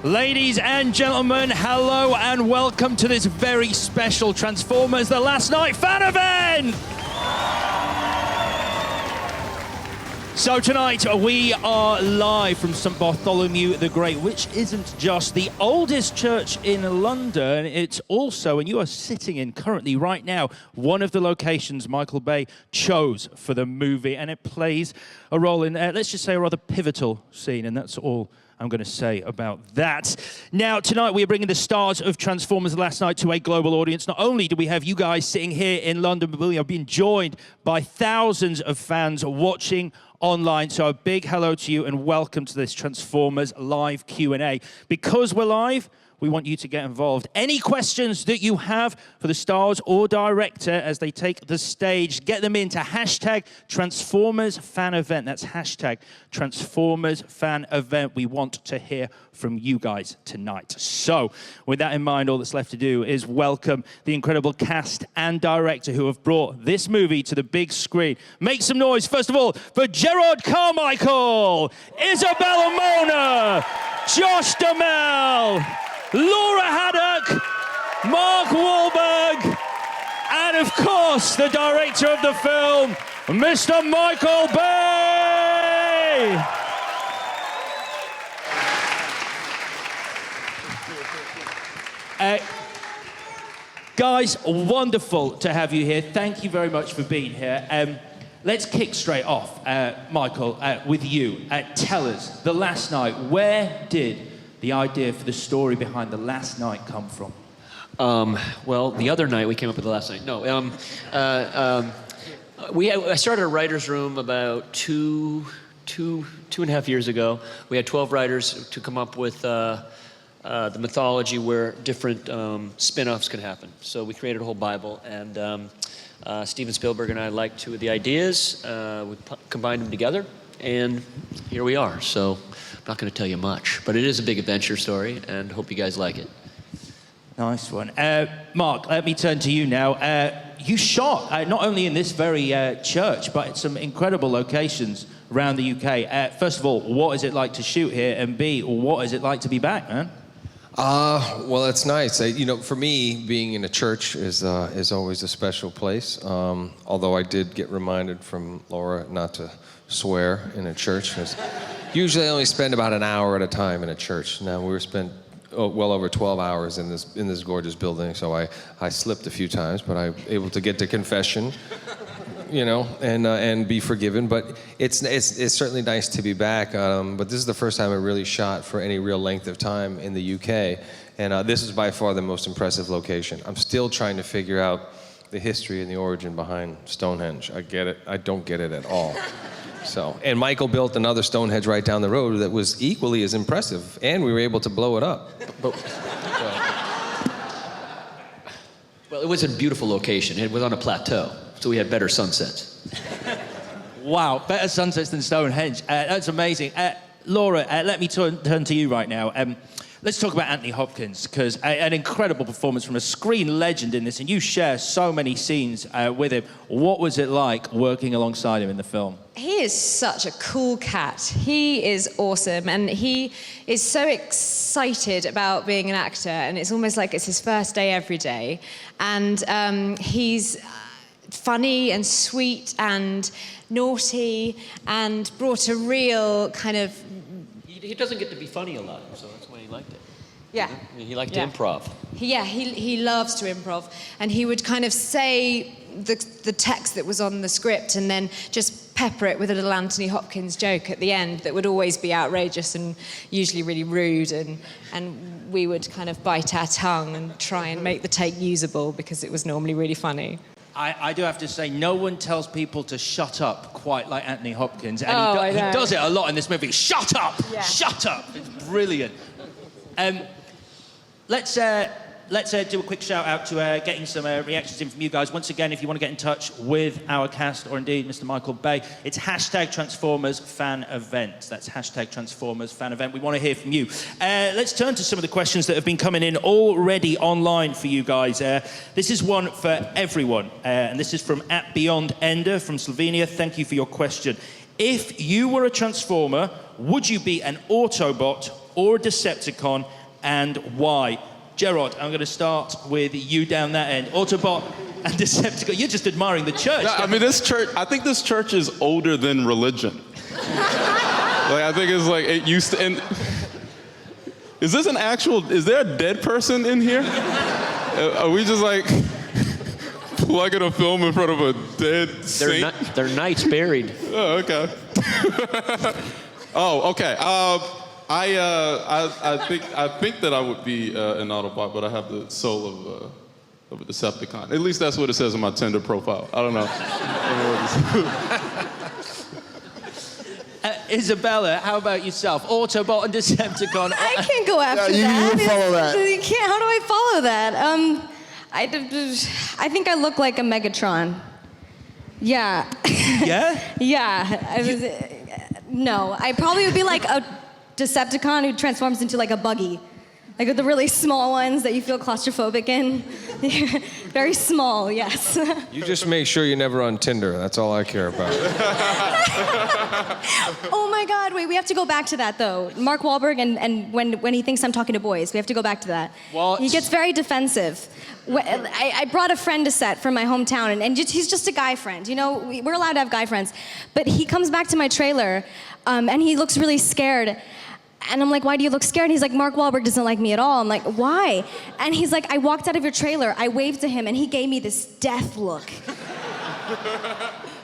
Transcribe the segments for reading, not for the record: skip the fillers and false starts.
Ladies and gentlemen, hello and welcome to this very special Transformers The Last Night fan event! So tonight we are live from Saint Bartholomew the Great, which isn't just the oldest church in London, it's also, and you are sitting in currently right now, one of the locations Michael Bay chose for the movie, and it plays a role in, let's just say, a rather pivotal scene, and that's all I'm going to say about that. Now, tonight we are bringing the stars of Transformers Last Night to a global audience. Not only do we have you guys sitting here in London, but we are being joined by thousands of fans watching online. So a big hello to you and welcome to this Transformers live Q&A. Because we're live, we want you to get involved. Any questions that you have for the stars or director as they take the stage, get them into hashtag Transformers Fan Event. That's hashtag Transformers Fan Event. We want to hear from you guys tonight. So with that in mind, all that's left to do is welcome the incredible cast and director who have brought this movie to the big screen. Make some noise, first of all, for Jerrod Carmichael, Isabel Moner, Josh Duhamel, Laura Haddock, Mark Wahlberg, and of course, the director of the film, Mr. Michael Bay! Guys, wonderful to have you here. Thank you very much for being here. Let's kick straight off, Michael, with you. Tell us, The Last Night, where did the idea for the story behind The Last Night come from? Well, the other night we came up with The Last Night. No, I started a writer's room about two and a half years ago. We had 12 writers to come up with the mythology where different spin-offs could happen. So we created a whole Bible, and Steven Spielberg and I liked two of the ideas. We combined them together, and here we are. So I'm not going to tell you much, but it is a big adventure story, and hope you guys like it. Nice one. Mark, let me turn to you now. You shot not only in this very church, but at some incredible locations around the UK. First of all, what is it like to shoot here? And B, what is it like to be back, man? Well, it's nice. You know, for me, being in a church is always a special place. Although I did get reminded from Laura not to swear in a church. Usually I only spend about an hour at a time in a church. Now we spent well over 12 hours in this gorgeous building, so I slipped a few times, but I'm able to get to confession, you know, and be forgiven. But it's certainly nice to be back. But this is the first time I really shot for any real length of time in the UK, and this is by far the most impressive location. I'm still trying to figure out the history and the origin behind Stonehenge. I get it. I don't get it at all. So, and Michael built another Stonehenge right down the road that was equally as impressive, and we were able to blow it up. Well, it was a beautiful location. It was on a plateau, so we had better sunsets. Wow, better sunsets than Stonehenge. That's amazing. Laura, let me turn to you right now. Let's talk about Anthony Hopkins, because an incredible performance from a screen legend in this, and you share so many scenes with him. What was it like working alongside him in the film? He is such a cool cat. He is awesome, and he is so excited about being an actor, and it's almost like it's his first day every day. And he's funny and sweet and naughty and brought a real kind of... He doesn't get to be funny a lot, so that's why he liked it. Yeah. He liked to improv. He loves to improv, and he would kind of say the text that was on the script and then just pepper it with a little Anthony Hopkins joke at the end that would always be outrageous and usually really rude, and we would kind of bite our tongue and try and make the take usable because it was normally really funny. I do have to say, no one tells people to shut up quite like Anthony Hopkins, and he does it a lot in this movie. Shut up! Yeah. Shut up! It's brilliant. Let's do a quick shout out to getting some reactions in from you guys. Once again, if you want to get in touch with our cast, or indeed Mr. Michael Bay, it's hashtag Transformers Fan Event. That's hashtag Transformers Fan Event. We want to hear from you. Let's turn to some of the questions that have been coming in already online for you guys. This is one for everyone, and this is from @BeyondEnder from Slovenia. Thank you for your question. If you were a Transformer, would you be an Autobot or a Decepticon, and why? Jerrod, I'm going to start with you down that end. Autobot and Decepticon. You're just admiring the church. I mean, I think this church is older than religion. Like, I think it's like, it used to, and is there a dead person in here? Are we just like plugging a film in front of a dead saint? They're knights buried. Oh, okay. Oh, okay. I think that I would be an Autobot, but I have the soul of a Decepticon. At least that's what it says in my Tinder profile. I don't know. Isabella, how about yourself? Autobot and Decepticon. I can't go after that. You follow that. You can't. How do I follow that? I think I look like a Megatron. Yeah. Yeah? Yeah. No, I probably would be like a Decepticon who transforms into like a buggy. Like the really small ones that you feel claustrophobic in. Very small, yes. You just make sure you're never on Tinder. That's all I care about. Oh my God, wait, we have to go back to that though. Mark Wahlberg and when he thinks I'm talking to boys, we have to go back to that. What? He gets very defensive. I brought a friend to set from my hometown, and he's just a guy friend. You know, we're allowed to have guy friends. But he comes back to my trailer, and he looks really scared. And I'm like, why do you look scared? He's like, Mark Wahlberg doesn't like me at all. I'm like, why? And he's like, I walked out of your trailer, I waved to him, and he gave me this death look.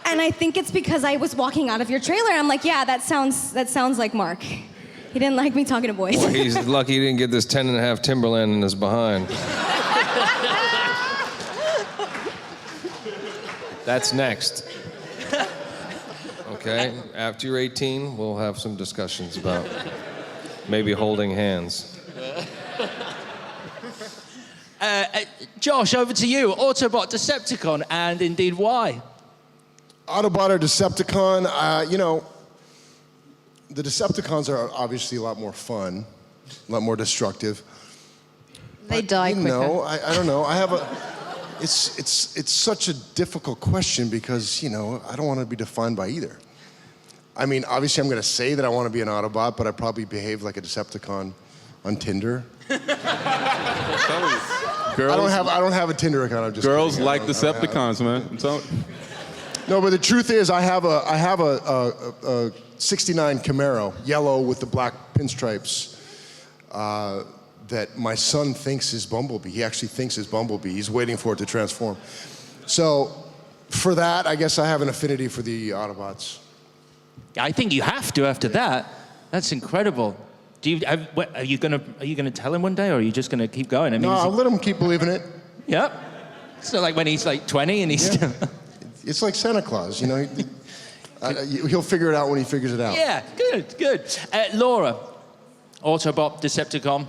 And I think it's because I was walking out of your trailer. And I'm like, yeah, that sounds like Mark. He didn't like me talking to boys. Well, he's lucky he didn't get this 10.5 Timberland in his behind. That's next. Okay, after you're 18, we'll have some discussions about maybe holding hands. Josh, over to you. Autobot, Decepticon, and indeed why? Autobot or Decepticon, you know, the Decepticons are obviously a lot more fun, a lot more destructive. They die quicker. No, I don't know. I have it's such a difficult question because, you know, I don't want to be defined by either. I mean, obviously I'm going to say that I want to be an Autobot, but I probably behave like a Decepticon on Tinder. I don't have a Tinder account. I'm just Girls kidding. like Decepticons, man. I'm telling you. No, but the truth is, I have a '69 Camaro, yellow with the black pinstripes, that my son thinks is Bumblebee. He actually thinks is Bumblebee. He's waiting for it to transform. So, for that, I guess I have an affinity for the Autobots. I think you have to after that. That's incredible. Are you gonna tell him one day, or are you just gonna keep going? I mean, No, I'll let him keep believing it. Yep. So like when he's like 20 and he's still. It's like Santa Claus, you know. He'll figure it out when he figures it out. Yeah, good. Laura, Autobot, Decepticon.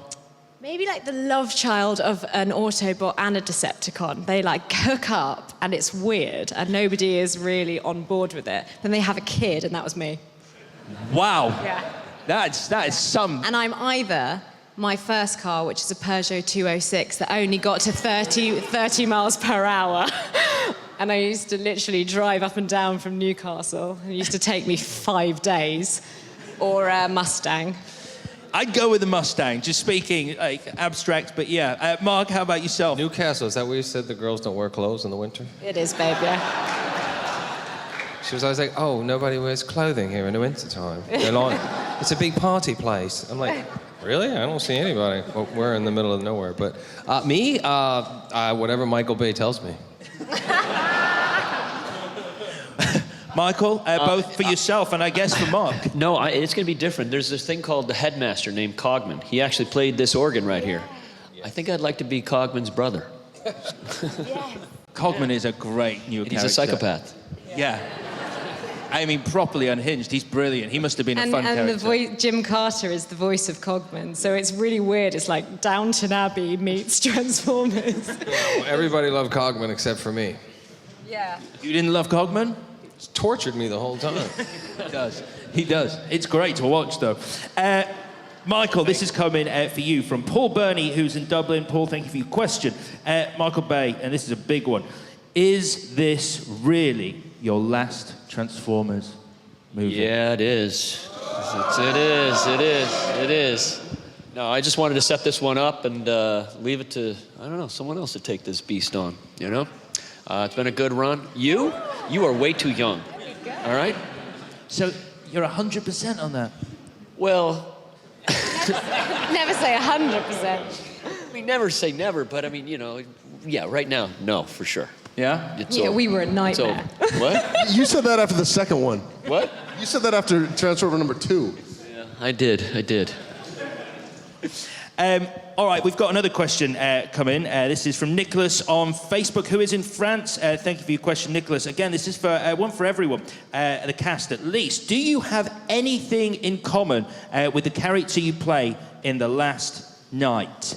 Maybe like the love child of an Autobot and a Decepticon. They like hook up and it's weird and nobody is really on board with it. Then they have a kid and that was me. Wow. Yeah. That is some. And I'm either my first car, which is a Peugeot 206 that only got to 30 miles per hour. And I used to literally drive up and down from Newcastle. It used to take me 5 days. Or a Mustang. I'd go with the Mustang, just speaking like abstract, but yeah. Mark, how about yourself? Newcastle, is that where you said the girls don't wear clothes in the winter? It is, babe, yeah. She was always like, oh, nobody wears clothing here in the wintertime. They're like, it's a big party place. I'm like, really? I don't see anybody. Well, we're in the middle of nowhere. But me, whatever Michael Bay tells me. Michael, both for yourself and I guess for Mark. No, it's going to be different. There's this thing called the headmaster named Cogman. He actually played this organ right here. I think I'd like to be Cogman's brother. Cogman is a great new character. He's a psychopath. Yeah. I mean, properly unhinged. He's brilliant. He must have been a fun character. And the voice, Jim Carter is the voice of Cogman, so it's really weird. It's like Downton Abbey meets Transformers. Well, everybody loved Cogman except for me. Yeah. You didn't love Cogman? It's tortured me the whole time. He does. It's great to watch, though. Michael, this is coming for you from Paul Burney, who's in Dublin. Paul, thank you for your question. Michael Bay, and this is a big one. Is this really your last Transformers movie? Yeah, it is. It is. No, I just wanted to set this one up and leave it to, I don't know, someone else to take this beast on, you know? It's been a good run. You are way too young, all right? So you're 100% on that. Well, Never say 100%. I mean, never say never, but I mean, you know, yeah, right now, no, for sure. Yeah? It's Yeah, over. we were a It's nightmare. over. What? You said that after the second one. What? You said that after Transformer number 2. Yeah, I did. All right, we've got another question come in. This is from Nicholas on Facebook, who is in France. Thank you for your question, Nicholas. Again, this is for one for everyone, the cast at least. Do you have anything in common with the character you play in The Last Night?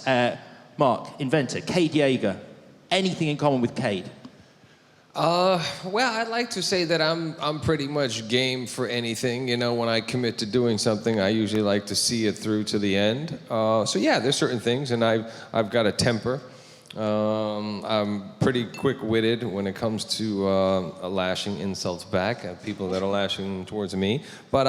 Mark, inventor, Cade Yeager. Anything in common with Cade? Well, I'd like to say that I'm pretty much game for anything. You know, when I commit to doing something, I usually like to see it through to the end. So yeah, there's certain things, and I've got a temper. I'm pretty quick-witted when it comes to lashing insults back at people that are lashing towards me. But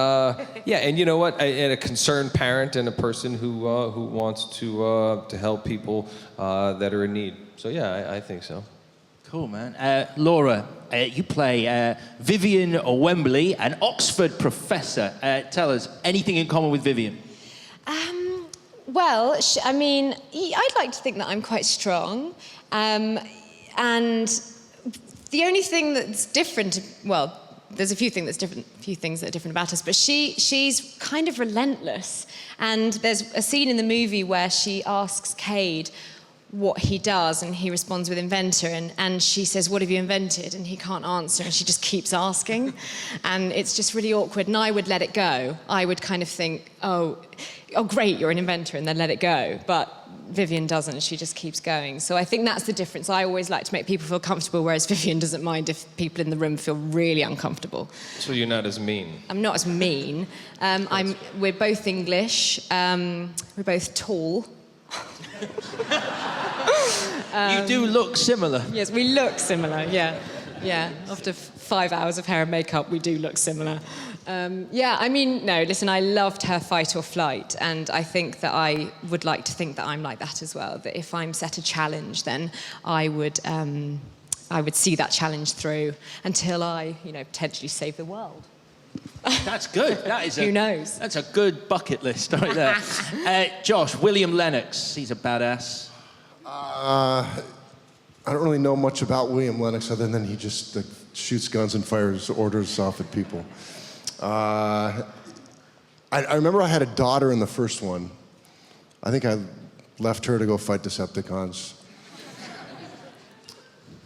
yeah, and you know what? And a concerned parent and a person who wants to help people that are in need. So yeah, I think so. Cool, man. Laura, you play Vivian Wembley, an Oxford professor. Tell us, anything in common with Vivian? Well, I mean, I'd like to think that I'm quite strong. And the only thing that's different, well, there's a few things that are different about us, but she's kind of relentless. And there's a scene in the movie where she asks Cade what he does, and he responds with inventor, and she says, what have you invented? And he can't answer, and she just keeps asking, and it's just really awkward, and I would let it go. I would kind of think, oh great, you're an inventor, and then let it go, but Vivian doesn't, she just keeps going. So I think that's the difference. I always like to make people feel comfortable, whereas Vivian doesn't mind if people in the room feel really uncomfortable. So you're not as mean. I'm not as mean. We're both English, we're both tall. You do look similar. Yes, we look similar, yeah. After 5 hours of hair and makeup, we do look similar. Yeah, I mean, no, listen, I loved her fight or flight, and I think that I would like to think that I'm like that as well, that if I'm set a challenge, then I would see that challenge through until I, potentially save the world. That's good. That is Who knows? That's a good bucket list right there. Josh, William Lennox, he's a badass. I don't really know much about William Lennox other than he just shoots guns and fires orders off at people. I remember I had a daughter in the first one. I think I left her to go fight Decepticons.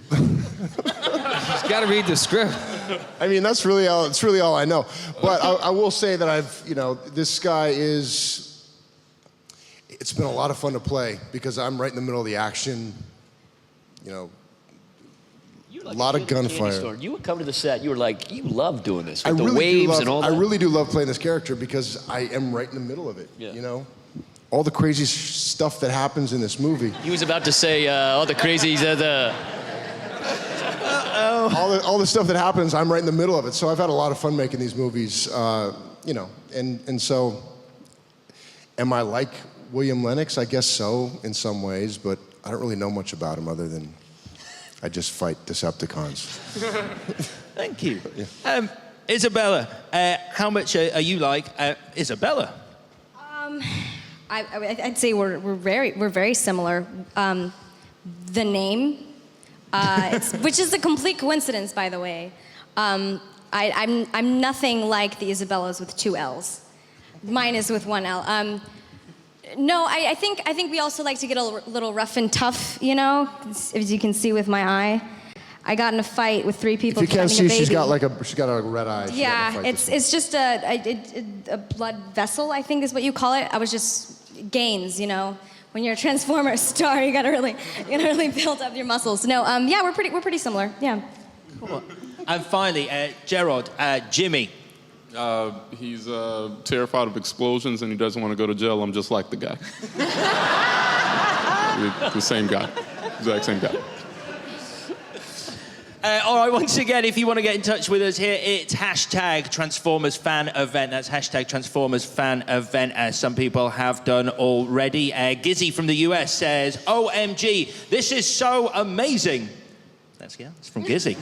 He's got to read the script. I mean, it's really all I know. But I will say that this guy it's been a lot of fun to play because I'm right in the middle of the action, a lot of gunfire. You would come to the set, you were like, you love doing this, with the waves and all that. I really do love playing this character because I am right in the middle of it, All the crazy stuff that happens in this movie. He was about to say all the crazies All the stuff that happens, I'm right in the middle of it. So I've had a lot of fun making these movies, and so am I like William Lennox? I guess so in some ways, but I don't really know much about him other than I just fight Decepticons. Thank you. Yeah. Isabella, how much are you like Isabella? I'd say we're very similar. The name, which is a complete coincidence, by the way. I'm nothing like the Isabellas with 2 L's. Mine is with 1 L. No, I think we also like to get a little rough and tough, as you can see with my eye. I got in a fight with 3 people. If you can't see, a baby. she's got a red eye. Yeah, it's just a blood vessel, I think is what you call it. I was just gains, When you're a Transformer star, you gotta really build up your muscles. No, yeah, we're pretty similar. Yeah. Cool. And finally, Jerrod, Jimmy. He's terrified of explosions and he doesn't want to go to jail. I'm just like the guy. The same guy. Exact same guy. All right, once again, if you want to get in touch with us here, it's hashtag Transformers Fan Event. That's hashtag Transformers Fan Event, as some people have done already. Gizzy from the US says, OMG, this is so amazing. It's from Gizzy.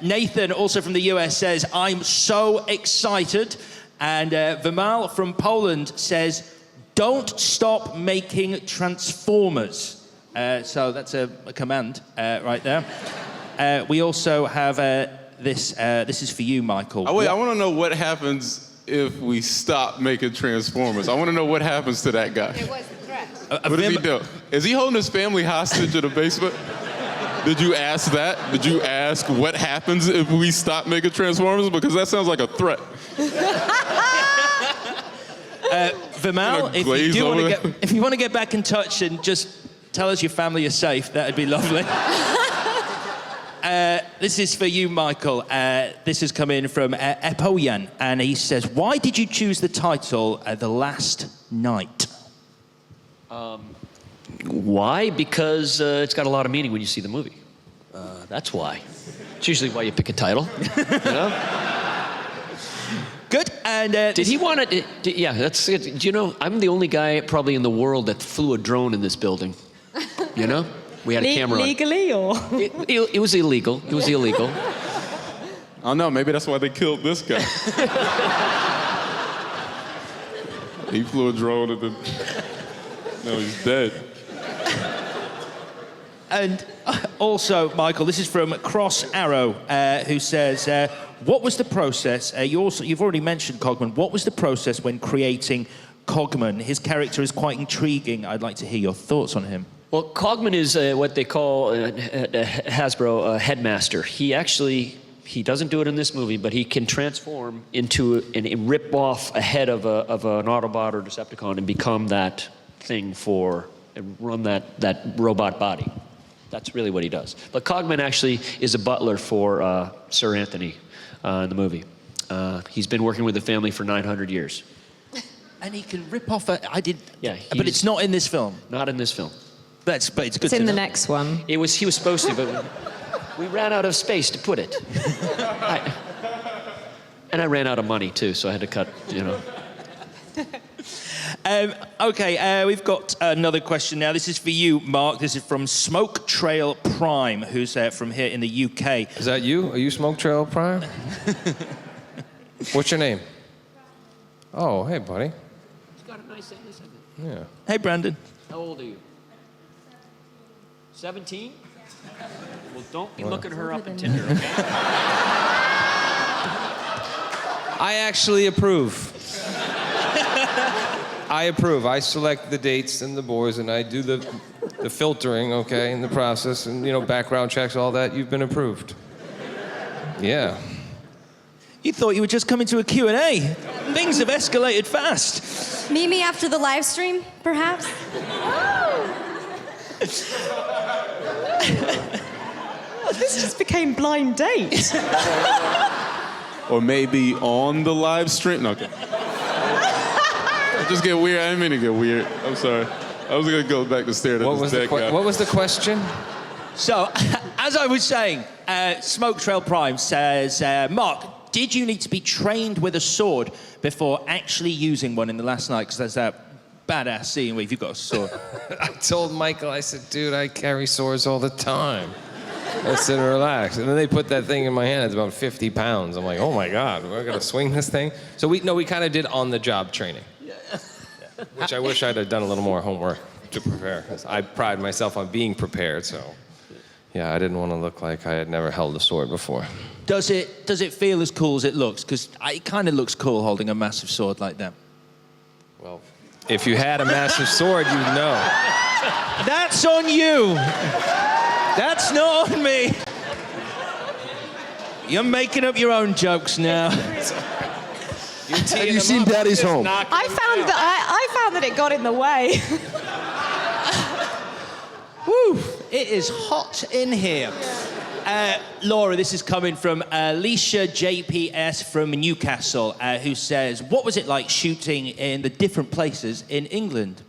Nathan, also from the US, says, I'm so excited. And Vimal from Poland says, don't stop making Transformers. So that's a command right there. We also have this. This is for you, Michael. Wait, I want to know what happens if we stop making Transformers. I want to know what happens to that guy. It was a threat. What does he do? Is he holding his family hostage in the basement? Did you ask that? Did you ask what happens if we stop making Transformers? Because that sounds like a threat. Vimal, if you want to get back in touch and just tell us your family is safe, that'd be lovely. This is for you, Michael. This has come in from Epoyan, and he says, why did you choose the title The Last Night? Why? Because it's got a lot of meaning when you see the movie. That's why. It's usually why you pick a title. You know? Good. And did he want it? Yeah, that's it. Do you know, I'm the only guy probably in the world that flew a drone in this building. You know? We had a camera on. Legally, or? It was illegal. It was illegal. I don't know, maybe that's why they killed this guy. He flew a drone and then... No, he's dead. And also, Michael, this is from Cross Arrow, who says, what was the process? You've already mentioned Cogman. What was the process when creating Cogman? His character is quite intriguing. I'd like to hear your thoughts on him. Well, Cogman is what they call Hasbro headmaster. He doesn't do it in this movie, but he can transform into and rip off a head of an Autobot or Decepticon and become that thing and run that robot body. That's really what he does. But Cogman actually is a butler for Sir Anthony in the movie. He's been working with the family for 900 years. And he can rip off but it's not in this film. Not in this film. But it's good. It's in the next one. He was supposed to, but we ran out of space to put it. And I ran out of money too, so I had to cut, you know. Okay, we've got another question now. This is for you, Mark. This is from Smoke Trail Prime, who's from here in the UK. Is that you? Are you Smoke Trail Prime? What's your name? Oh, hey, buddy. He's got a nice English, I think. Yeah. Hey, Brandon. How old are you? 17? Well, don't be looking her up in Tinder, okay? I actually approve. I approve. I select the dates and the boys, and I do the filtering, okay, in the process, and, you know, background checks, all that. You've been approved. Yeah. You thought you were just coming to a Q&A. Things have escalated fast. Meet me after the live stream, perhaps? This just became blind date. Or maybe on the live stream. No, okay. It just get weird. I didn't mean to get weird. I'm sorry. I was gonna go back to stare at this dead guy. What was the question? So, as I was saying, Smoke Trail Prime says, Mark, did you need to be trained with a sword before actually using one in The Last Night? Because there's that badass scene where you've got a sword. I told Michael, I said, dude, I carry swords all the time. I said, relax. And then they put that thing in my hand. It's about 50 pounds. I'm like, oh my God, we're gonna swing this thing? So we kind of did on-the-job training. Which I wish I'd have done a little more homework to prepare, because I pride myself on being prepared, so. Yeah, I didn't want to look like I had never held a sword before. Does it feel as cool as it looks? Because it kind of looks cool holding a massive sword like that. Well, if you had a massive sword, you'd know. That's on you. That's not on me. You're making up your own jokes now. Have you seen Daddy's Home? I found that it got in the way. Woo! It is hot in here. Laura, this is coming from Alicia JPS from Newcastle, who says, what was it like shooting in the different places in England?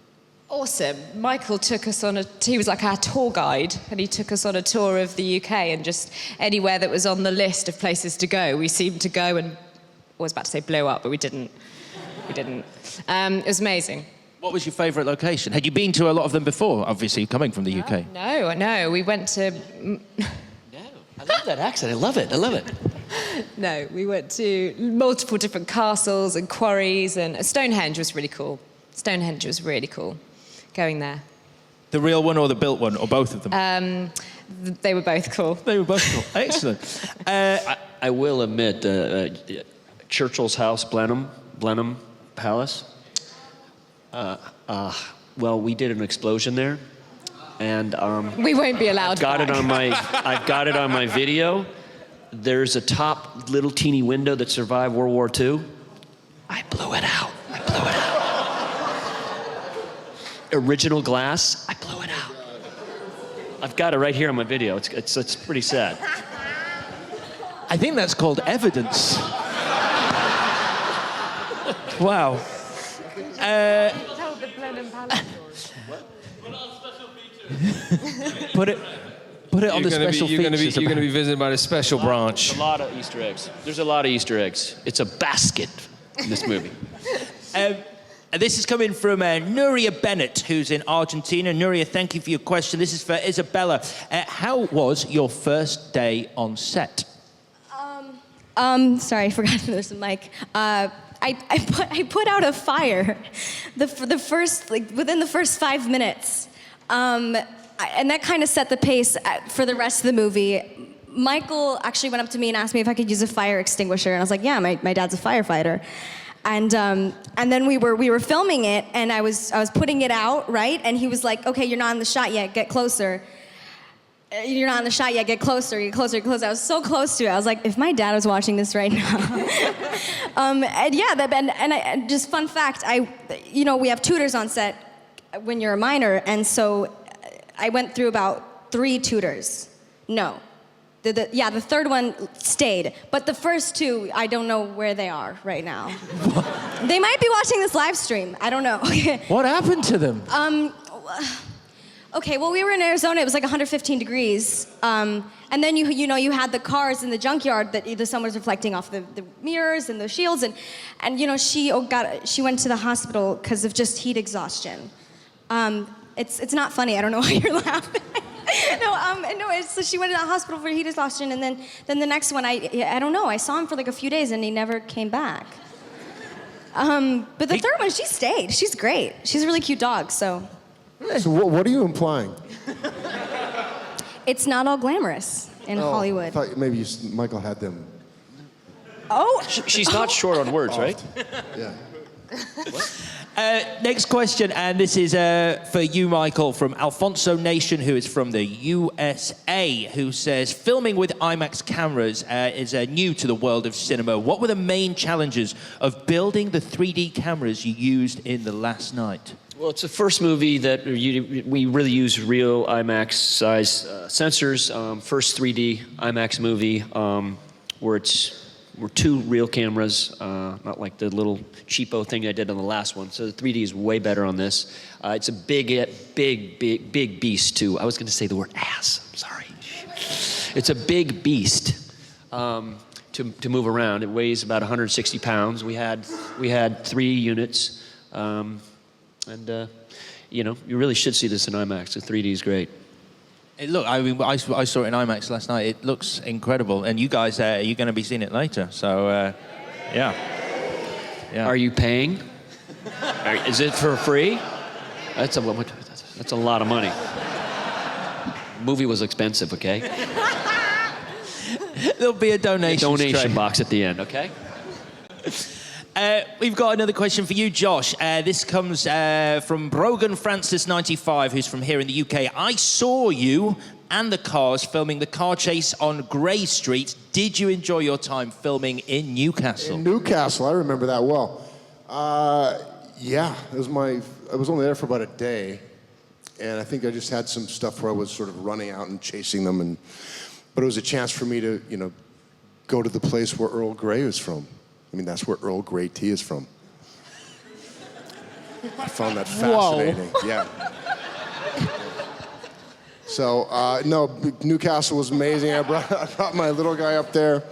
Awesome. Michael took us on he was like our tour guide, and he took us on a tour of the UK, and just anywhere that was on the list of places to go, we seemed to go, and I was about to say blow up, but we didn't. It was amazing. What was your favourite location? Had you been to a lot of them before, obviously, coming from the UK? No. We went to... No, I love that accent. I love it. No, we went to multiple different castles and quarries, and Stonehenge was really cool. Going there. The real one or the built one, or both of them? They were both cool. They were both cool. Excellent. I will admit, Churchill's house, Blenheim Palace. Well, we did an explosion there, and we won't be allowed. I've got it on my video. There's a top little teeny window that survived World War II. I blew it out. Original glass. I blew it out. I've got it right here on my video. It's pretty sad. I think that's called evidence. Wow. Put it on the special features. You're going to be visited by the special branch. There's a lot of Easter eggs. It's a basket in this movie. This is coming from Nuria Bennett, who's in Argentina. Nuria, thank you for your question. This is for Isabella. How was your first day on set? Sorry, I forgot there's a mic. I put out a fire within the first 5 minutes. And that kind of set the pace for the rest of the movie. Michael actually went up to me and asked me if I could use a fire extinguisher, and I was like, yeah, my dad's a firefighter. And then we were filming it, and I was putting it out, right? And he was like, okay, you're not in the shot yet, get closer. You're not in the shot yet, get closer. I was so close to it. I was like, if my dad was watching this right now. And just fun fact, we have tutors on set when you're a minor, and so I went through about 3 tutors. No. The third one stayed, but the first 2, I don't know where they are right now. They might be watching this live stream. I don't know. What happened to them? Okay, well, we were in Arizona. It was like 115 degrees. And then you had the cars in the junkyard that the sun was reflecting off the mirrors and the shields, and she went to the hospital because of just heat exhaustion. It's not funny. I don't know why you're laughing. So she went to the hospital for heat exhaustion, and then the next one, I don't know. I saw him for like a few days, and he never came back. But the third one, she stayed. She's great. She's a really cute dog. So what are you implying? It's not all glamorous in Hollywood. I thought maybe Michael had them. Oh, she's not short on words, right? Yeah. Next question, and this is for you, Michael, from Alfonso Nation, who is from the USA, who says, filming with IMAX cameras is new to the world of cinema. What were the main challenges of building the 3D cameras you used in The Last Night? Well, it's the first movie that we really use real IMAX size sensors. First 3D IMAX movie where we're 2 real cameras, not like the little cheapo thing I did on the last one. So the 3D is way better on this. It's a big beast too. I was going to say the word ass. I'm sorry. It's a big beast to move around. It weighs about 160 pounds. We had 3 units, you really should see this in IMAX. The 3D is great. I saw it in IMAX last night. It looks incredible. And you guys, you're going to be seeing it later. So, yeah. Are you paying? Is it for free? That's a lot of money. Movie was expensive, okay? There'll be a donation box at the end, okay? We've got another question for you, Josh. This comes from Brogan Francis 95, who's from here in the UK. I saw you and the cars filming the car chase on Grey Street. Did you enjoy your time filming in Newcastle? In Newcastle, I remember that well. Yeah, I was only there for about a day, and I think I just had some stuff where I was sort of running out and chasing them, but it was a chance for me to, go to the place where Earl Grey is from. I mean, that's where Earl Grey tea is from. I found that fascinating. Yeah. So, no, Newcastle was amazing. I brought my little guy up there.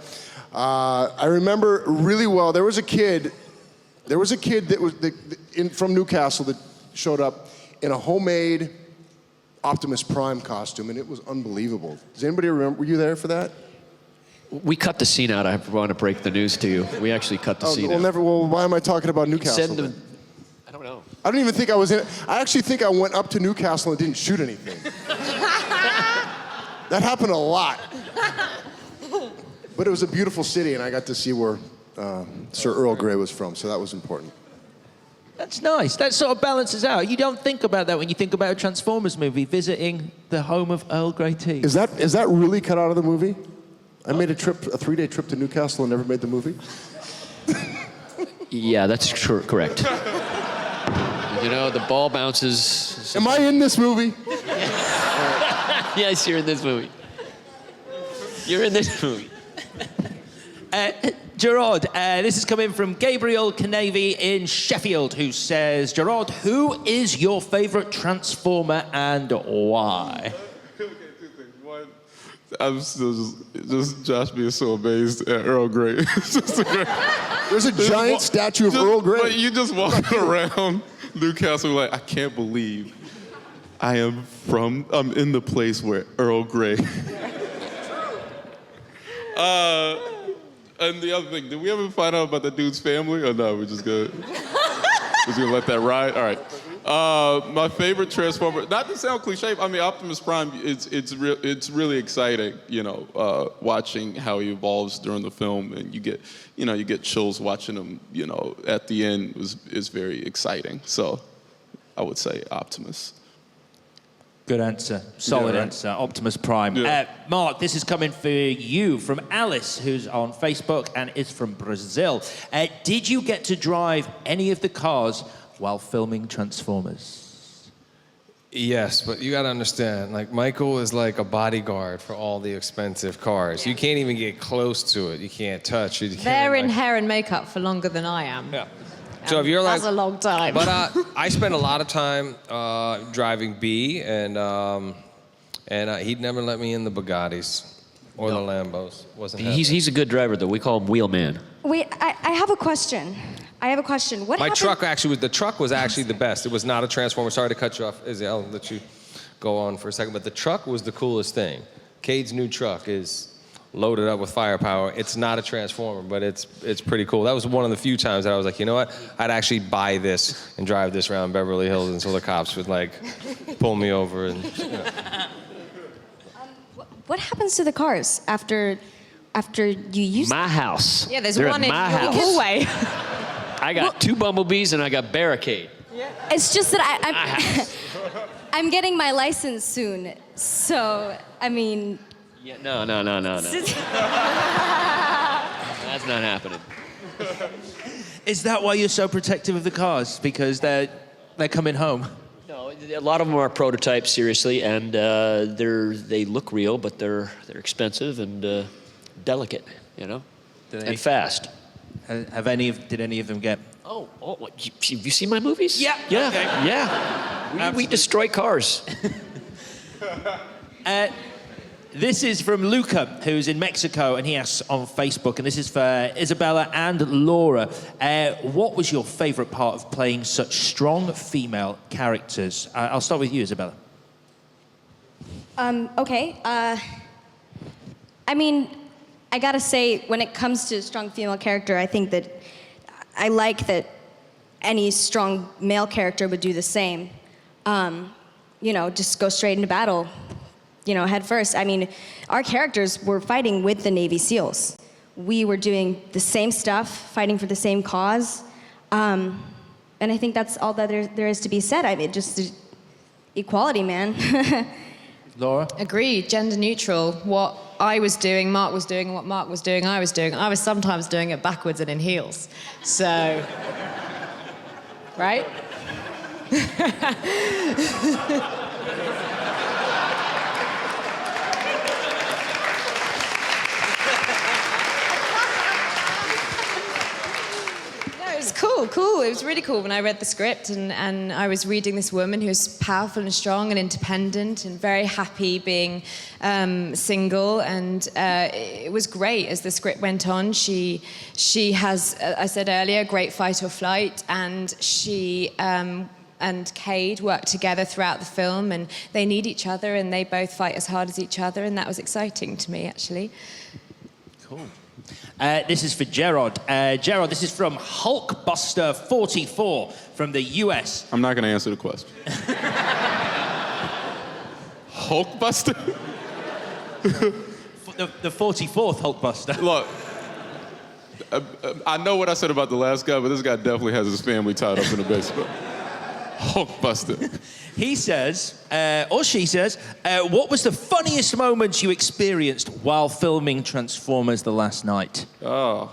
I remember really well, there was a kid that was from Newcastle that showed up in a homemade Optimus Prime costume, and it was unbelievable. Does anybody remember, were you there for that? We cut the scene out. I want to break the news to you. We actually cut the scene out. Well, why am I talking about Newcastle? Send them. I don't know. I don't even think I was in it. I actually think I went up to Newcastle and didn't shoot anything. That happened a lot. But it was a beautiful city, and I got to see where Sir Earl Grey was from, so that was important. That's nice. That sort of balances out. You don't think about that when you think about a Transformers movie, visiting the home of Earl Grey tea. Is that really cut out of the movie? I made a 3-day trip to Newcastle and never made the movie? Yeah, that's correct. You know, the ball bounces. Am I in this movie? Yes, you're in this movie. You're in this movie. Jerrod, this is coming from Gabriel Canavy in Sheffield, who says, Jerrod, who is your favorite Transformer and why? Okay, two things. One, I'm still just Josh being so amazed at Earl Grey. It's just a great, There's a giant statue of Earl Grey. Like, you just walking around Newcastle like, I can't believe I'm in the place where Earl Grey. And the other thing, did we ever find out about the dude's family? Or no, we're just gonna let that ride? All right. My favorite Transformer, not to sound cliche, I mean, Optimus Prime, it's really exciting, you know, watching how he evolves during the film, and you get chills watching him, you know, at the end is very exciting. So I would say Optimus. Good answer. Solid answer. Optimus Prime. Yeah. Mark, this is coming for you from Alice, who's on Facebook and is from Brazil. Did you get to drive any of the cars while filming Transformers? Yes, but you gotta understand, like, Michael is like a bodyguard for all the expensive cars. You can't even get close to it. You can't touch it. They're in hair and makeup for longer than I am. Yeah. So if you're like, that's a long time. But I spent a lot of time driving B, and he'd never let me in the Bugattis or the Lambos. He's a good driver, though. We call him Wheelman. Wait, I have a question. What My happened? the truck was actually the best. It was not a Transformer. Sorry to cut you off, Izzy. I'll let you go on for a second. But the truck was the coolest thing. Cade's new truck is loaded up with firepower. It's not a Transformer, but it's pretty cool. That was one of the few times that I was like, you know what? I'd actually buy this and drive this around Beverly Hills, and so the cops would like pull me over. And you know. What happens to the cars after you use My house. Yeah, there's They're one at in my your house. hallway. I got 2 Bumblebees and I got Barricade. It's just that I'm getting my license soon, so I mean. Yeah, no. That's not happening. Is that why you're so protective of the cars? Because they're coming home? No, a lot of them are prototypes, seriously, and they look real, but they're expensive and delicate, you know, and fast. Did any of them get? Oh, what, have you seen my movies? Yeah. Yeah. We destroy cars. This is from Luca, who's in Mexico, and he asks on Facebook, and this is for Isabella and Laura. What was your favorite part of playing such strong female characters? I'll start with you, Isabella. Okay. I mean, I gotta say, when it comes to strong female character, I think that I like that any strong male character would do the same. You know, just go straight into battle, you know, head first. I mean, our characters were fighting with the Navy SEALs. We were doing the same stuff, fighting for the same cause. And I think that's all that there is to be said. I mean, just equality, man. Laura? Agreed, gender neutral. What I was doing, Mark was doing, and what Mark was doing, I was doing. I was sometimes doing it backwards and in heels. So, right? cool. It was really cool when I read the script and I was reading this woman who was powerful and strong and independent and very happy being single. And it was great as the script went on. She has, I said earlier, great fight or flight, and she and Cade work together throughout the film, and they need each other and they both fight as hard as each other, and that was exciting to me, actually. Cool. This is for Jerrod. Jerrod, this is from Hulkbuster44 from the US. I'm not going to answer the question. Hulkbuster? The 44th Hulkbuster. Look, I know what I said about the last guy, but this guy definitely has his family tied up in the basement. Hulkbuster. He says, or she says, what was the funniest moment you experienced while filming Transformers The Last Night? I'm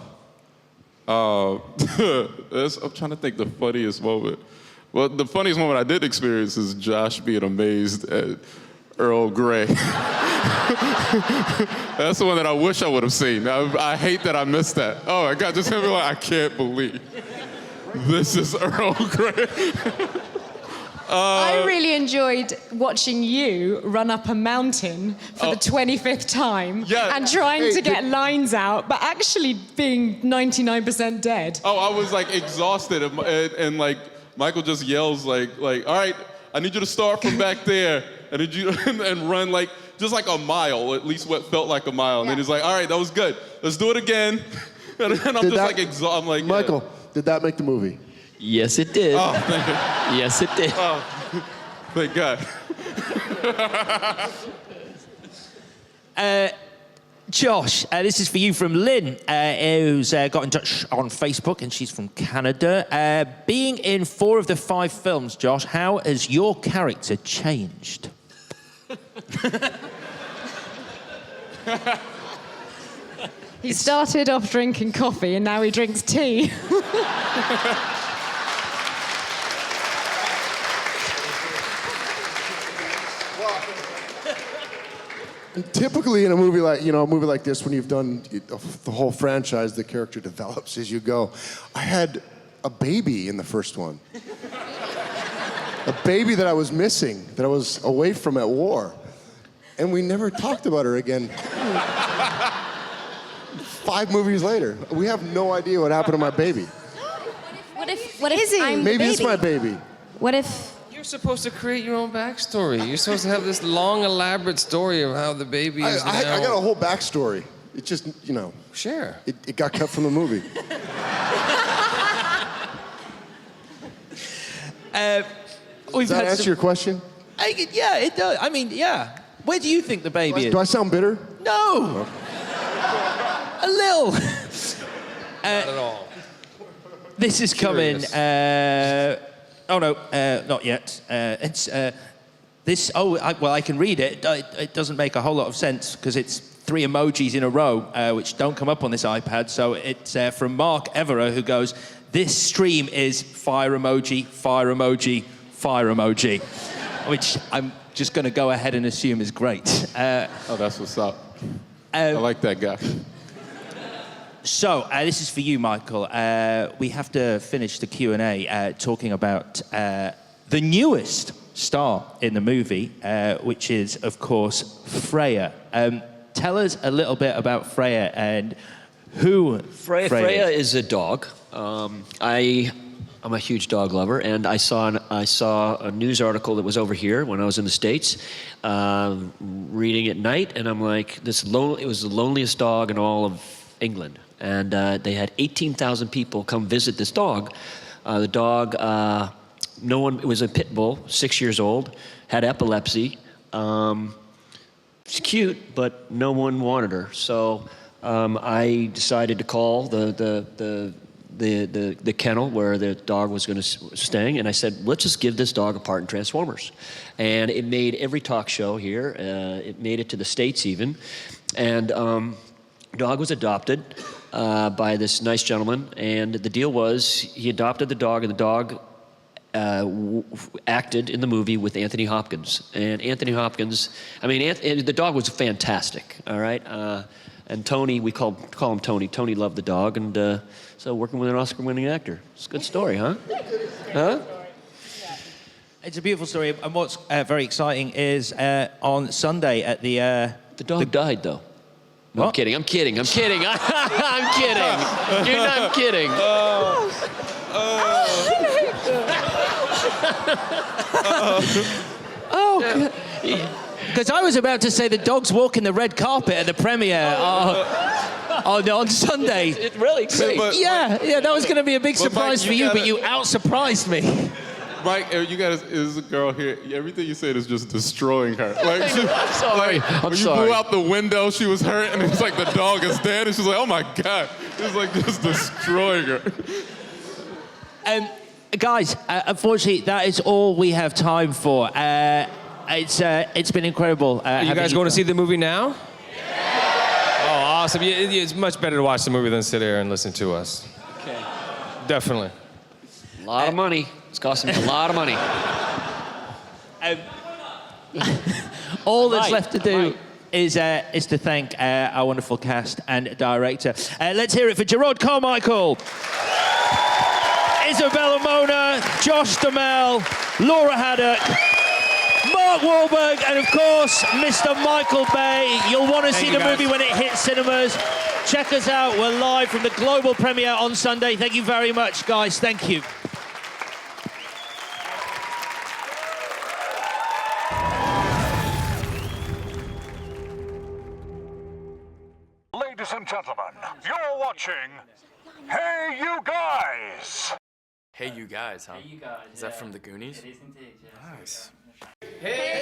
trying to think the funniest moment. Well, the funniest moment I did experience is Josh being amazed at Earl Grey. That's the one that I wish I would have seen. I hate that I missed that. Oh my God, just him being like, I can't believe this is Earl Grey. I really enjoyed watching you run up a mountain for the 25th time and trying to get lines out, but actually being 99% dead. Oh, I was like exhausted, and like Michael just yells like, all right, I need you to start from back there, and need you and run like just like a mile, at least what felt like a mile, and then he's like, all right, that was good, let's do it again, and I'm just like exhausted. I'm like, Michael, did that make the movie? Yes, it did. Oh, thank you. Yes, it did. Oh, thank God. Josh, this is for you from Lynn, who's got in touch on Facebook, and she's from Canada. Being in 4 of the 5 films, Josh, how has your character changed? He started off drinking coffee and now he drinks tea. Typically in a movie like this, when you've done the whole franchise, the character develops as you go. I had a baby in the first one. A baby that I was missing, that I was away from at war. And we never talked about her again. 5 movies later, we have no idea what happened to my baby. What if I'm Maybe the it's baby? my baby. What if... You're supposed to create your own backstory. You're supposed to have this long, elaborate story of how the baby is now... I got a whole backstory. It just, Share. It got cut from the movie. Does that answer your question? Yeah, it does. I mean, yeah. Where do you think the baby is? Do I sound bitter? No. A little. Not at all. This is coming. Not yet. It's this. I can read it. It doesn't make a whole lot of sense because it's 3 emojis in a row, which don't come up on this iPad. So it's from Mark Everett, who goes, "This stream is fire emoji, fire emoji, fire emoji," which I'm just going to go ahead and assume is great. Oh, that's what's up. I like that guy. So, this is for you, Michael. We have to finish the Q&A talking about the newest star in the movie, which is, of course, Freya. Tell us a little bit about Freya and who Freya is a dog. I'm a huge dog lover, and I saw a news article that was over here when I was in the States, reading at night, and I'm like, it was the loneliest dog in all of England. And they had 18,000 people come visit this dog. The dog, it was a pit bull, 6 years old, had epilepsy. She's cute, but no one wanted her. So I decided to call the kennel where the dog was going to stay, and I said, let's just give this dog a part in Transformers. And it made every talk show here. It made it to the States even. And the dog was adopted by this nice gentleman, and the deal was he adopted the dog, and the dog acted in the movie with Anthony Hopkins. And Anthony Hopkins, the dog was fantastic, all right? And Tony, we call him Tony. Tony loved the dog, and so working with an Oscar-winning actor. It's a good story, huh? Huh? It's a beautiful story, and what's very exciting is on Sunday at the... The dog died, though. No, What? I'm kidding. I'm kidding. I'm kidding. I'm kidding. You're not kidding. Because I was about to say the dog's walking the red carpet at the premiere on Sunday. It's really great. Yeah, that was going to be a big surprise Mike, for you, but gotta- you out-surprised me. Mike, you guys, is a girl here. Everything you said is just destroying her. Like, I'm sorry. I'm when you sorry. blew out the window, she was hurt, and it's like the dog is dead, and she's like, oh my God. It's like just destroying her. Guys, unfortunately, that is all we have time for. It's been incredible. You guys going to see the movie now? Yeah. Oh, awesome. It's much better to watch the movie than sit here and listen to us. Okay. Definitely. A lot of money. It's costing me a lot of money. All that's left to do is to thank our wonderful cast and director. Let's hear it for Jerrod Carmichael, Isabel Moner, Josh Duhamel, Laura Haddock, Mark Wahlberg, and of course, Mr. Michael Bay. You'll want to see the movie when it hits cinemas. Check us out. We're live from the global premiere on Sunday. Thank you very much, guys. Thank you. Ladies and gentlemen, you're watching Hey You Guys! Hey You Guys, huh? Hey You Guys. Is that from the Goonies? It is indeed, yes. Nice. Hey,